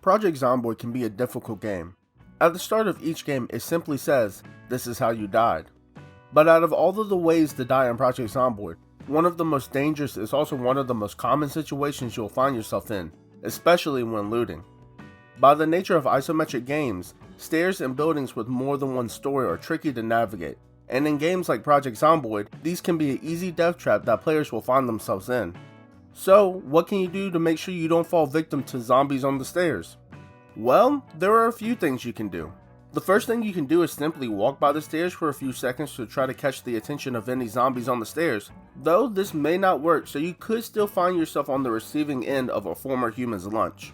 Project Zomboid can be a difficult game. At the start of each game, it simply says, "This is how you died." But out of all of the ways to die in Project Zomboid, one of the most dangerous is also one of the most common situations you'll find yourself in, especially when looting. By the nature of isometric games, stairs and buildings with more than one story are tricky to navigate, and in games like Project Zomboid, these can be an easy death trap that players will find themselves in. So, what can you do to make sure you don't fall victim to zombies on the stairs? Well, there are a few things you can do. The first thing you can do is simply walk by the stairs for a few seconds to try to catch the attention of any zombies on the stairs, though this may not work, so you could still find yourself on the receiving end of a former human's lunch.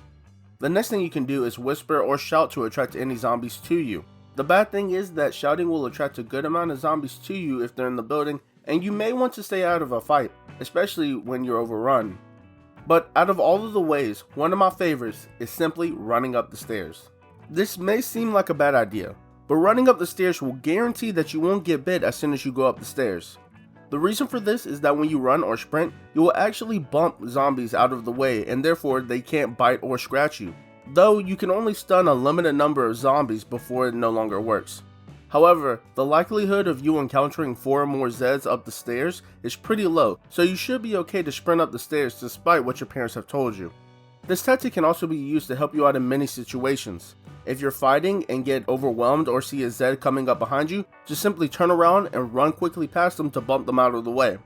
The next thing you can do is whisper or shout to attract any zombies to you. The bad thing is that shouting will attract a good amount of zombies to you if they're in the building, and you may want to stay out of a fight, especially when you're overrun. But out of all of the ways, one of my favorites is simply running up the stairs. This may seem like a bad idea, but running up the stairs will guarantee that you won't get bit as soon as you go up the stairs. The reason for this is that when you run or sprint, you will actually bump zombies out of the way and therefore they can't bite or scratch you, though you can only stun a limited number of zombies before it no longer works. However, the likelihood of you encountering 4 or more Zeds up the stairs is pretty low, so you should be okay to sprint up the stairs despite what your parents have told you. This tactic can also be used to help you out in many situations. If you're fighting and get overwhelmed or see a Zed coming up behind you, just simply turn around and run quickly past them to bump them out of the way.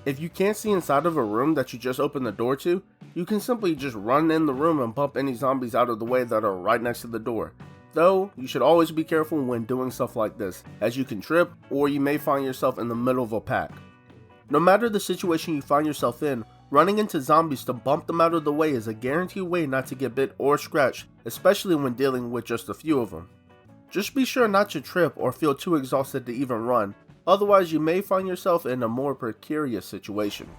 If you can't see inside of a room that you just opened the door to, you can simply just run in the room and bump any zombies out of the way that are right next to the door. Though, you should always be careful when doing stuff like this, as you can trip or you may find yourself in the middle of a pack. No matter the situation you find yourself in, running into zombies to bump them out of the way is a guaranteed way not to get bit or scratched, especially when dealing with just a few of them. Just be sure not to trip or feel too exhausted to even run, otherwise you may find yourself in a more precarious situation.